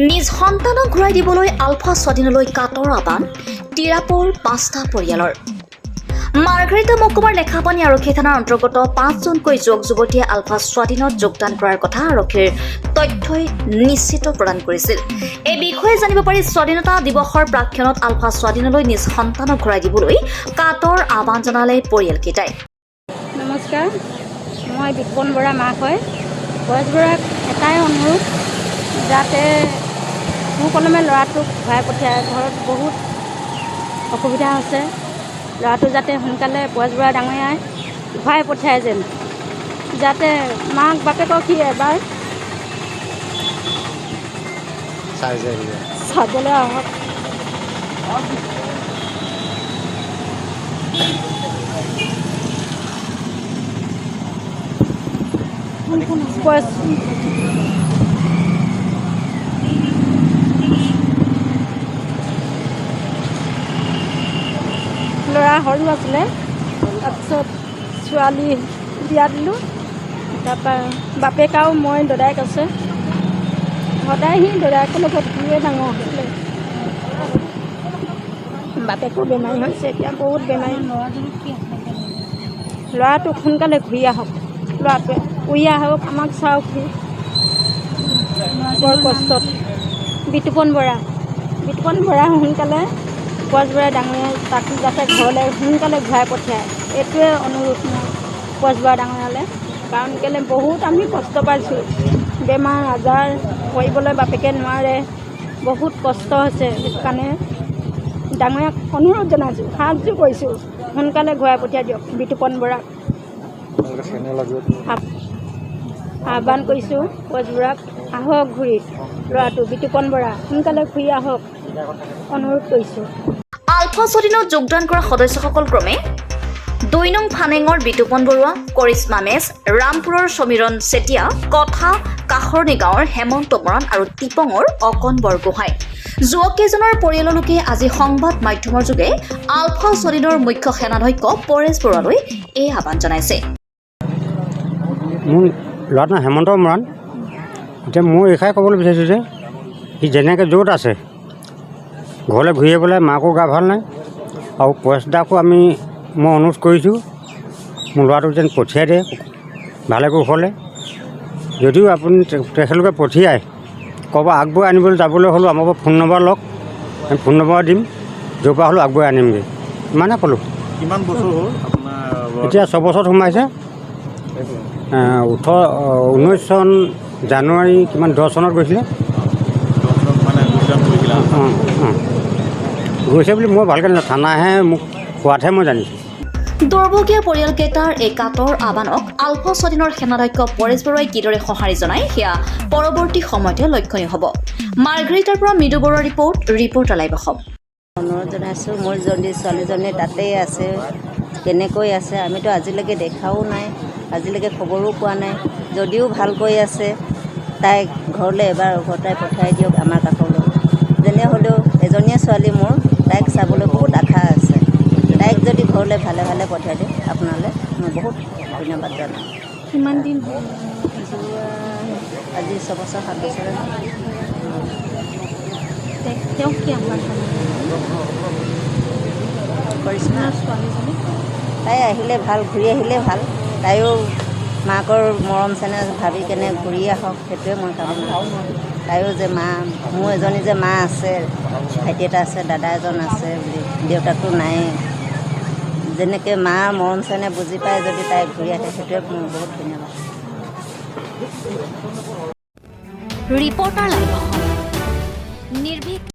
নিজ সন্তানক ঘূৰাই দিবলৈ আলফা স্বাধীনলৈ কাটৰ আহ্বান টিৰাপৰ ৫টা পৰিয়ালৰ। মাৰ্ঘেৰিটা মহকুমাৰ নেখাপানী আৰক্ষী থানাৰ অন্তৰ্গত ৫জনকৈ যুৱক-যুৱতীয়ে আলফা স্বাধীনত যোগদান কৰাৰ কথা আৰক্ষীৰ তথ্যই নিশ্চিত প্ৰদান কৰিছিল। এই বিষয়ে জানিব পাৰি স্বাধীনতা দিৱসৰ প্ৰাক্ষণত আলফা স্বাধীনলৈ নিজ সন্তানক ঘূৰাই দিবলৈ কাটৰ আহ্বান জনালে পৰিয়ালকেইটাই। নমস্কাৰ, মই বিপন বৰা মাক হয়। বয়স বৰাক এটাই অনুৰোধ, যাতে সুকলমে ল'ৰাটোক ঘূৰাই পঠিয়ায়। ঘৰত বহুত অসুবিধা হৈছে, ল'ৰাটো যাতে সোনকালে বয়স বৰা ডাঙৰীয়াই ঘূৰাই পঠিয়ায় যেন, যাতে মাক বাপেকক সি এবাৰ চাবলৈ আহক। ল'ৰা সৰু আছিলে, তাৰপিছত ছোৱালী বিয়া দিলোঁ। তাৰপৰা বাপেক আৰু মই দদায়েক আছে, সদায় সি দদায়েকৰ লগত ঘূৰিয়ে ডাঙৰ হৈছিলে। বাপেকো বেমাৰী হৈছে, এতিয়া বহুত বেমাৰী। ল'ৰাটোক সোনকালে ঘূৰি আহক, ল'ৰাটোৱে ঘূৰি আহক, আমাক চাওক। বৰ কষ্টত বিতুপন বৰা সোনকালে বয়স বৰা ডাঙৰীয়াই তাক যাতে ঘৰলৈ সোনকালে ঘূৰাই পঠিয়ায়, এইটোৱে অনুৰোধ মোৰ বয়স বৰা ডাঙৰীয়ালৈ। কাৰণ কেলৈ বহুত আমি কষ্ট পাইছোঁ, বেমাৰ আজাৰ কৰিবলৈ বাপেকে নোৱাৰে, বহুত কষ্ট হৈছে। সেইটো কাৰণে ডাঙৰীয়াক অনুৰোধ জনাইছোঁ, সাহায্য কৰিছোঁ, সোনকালে ঘূৰাই পঠিয়াই দিয়ক। বিতুপন বৰাক আহ্বান কৰিছোঁ, বয়স বৰাক আহক ঘূৰি, ল'ৰাটো বিতুপন বৰা সোনকালে ঘূৰি আহক, অনুৰোধ কৰিছোঁ। আলফা স্বাধীনত যোগদান কৰা সদস্যসকল ক্ৰমে ২ নং ফানেঙৰ বিতুপন বৰুৱা, কৰিশ্মা মেছ, ৰামপুৰৰ সমীৰণ চেতিয়া, কথা কাষৰণী গাঁৱৰ হেমন্ত বৰণ আৰু টিপঙৰ অকণ বৰগোহাঁই। যুৱককেইজনৰ পৰিয়ালৰ লোকে আজি সংবাদ মাধ্যমৰ যোগে আলফা স্বাধীনৰ মুখ্য সেনাধ্যক্ষ পৰেশ বৰুৱালৈ এই আহ্বান জনাইছে। মোৰ ল'ৰাটো হেমন্ত বৰণ। এতিয়া মই এইষাৰে ক'বলৈ বিচাৰিছোঁ যে সি যেনেকৈ য'ত আছে ঘৰলৈ ঘূৰি আহিবলৈ, মাকো গা ভাল নাই, আৰু পৰেশদাকো মই অনুৰোধ কৰিছোঁ মোৰ ল'ৰাটোক যেন পঠিয়াই দিয়ে ভালে কুশলে। যদিও আপুনি তেখেতলোকে পঠিয়ায়, ক'ৰবাত আগবঢ়াই আনিবলৈ যাবলৈ হ'লেও আমাৰ ফোন নম্বৰ লওক, আমি ফোন নম্বৰ দিম, য'ৰ পৰা হ'লেও আগবঢ়াই আনিমগৈ, ইমানে ক'লোঁ। কিমান বছৰ হ'ল আপোনাৰ? এতিয়া 6 বছৰত সোমাইছে। 19 চন জানুৱাৰী 10 চনত গৈছিলে। গৈছে বুলি মই ভালকৈ নাজানো, থানাহে মোক কোৱাতহে মই জানিছোঁ। দুৰ্ভগীয়া পৰিয়ালকেইটাৰ এই কাটৰ আহ্বানক আলফা স্বাধীনৰ সেনাধ্যক্ষ পৰেশ বৰুৱাই কিদৰে সঁহাৰি জনায়, সেয়া পৰৱৰ্তী সময়তে লক্ষণীয় হ'ব। মাৰ্ঘেৰিটাৰ পৰা মৃদু বৰুৱাৰ ৰিপৰ্টাৰ লাইভ অসম। অনুৰোধ জনাইছোঁ, মোৰ যদি ছোৱালীজনী তাতেই আছে, কেনেকৈ আছে আমিতো আজিলৈকে দেখাও নাই, আজিলৈকে খবৰো পোৱা নাই। যদিও ভালকৈ আছে, তাইক ঘৰলৈ এবাৰ উভতাই পঠাই দিয়ক আমাৰ কাষলৈ। যেনে হ'লেও এজনীয়ে ছোৱালী মোৰ, তাইক চাবলৈ বহুত আশা আছে। তাইক যদি ঘৰলৈ ভালে ভালে পঠিয়াই দিয়ে, আপোনালৈ মই বহুত ধন্যবাদ জনাম। কিমান দিন আজি 6 বছৰ 7 বছৰে তেওঁক কি আহ্বান কৰিছোঁ। ছোৱালীজনী তাই আহিলে ভাল, ঘূৰি আহিলে ভাল। তাইও মাকৰ মৰম চেনেহ ভাবি কেনে ঘূৰি আহক, সেইটোৱে মই কামনা। তাইও যে মোৰ এজনী যে মা আছে, ভাইটি এটা আছে, দাদা এজন আছে বুলি, দেউতাকটো নাই। যেনেকৈ মাৰ মৰম চেনেহ বুজি পাই যদি তাই ঘূৰি আহে, সেইটোৱে মোৰ বহুত ধন্যবাদ। Reporter live Assam. নিৰ্ভীক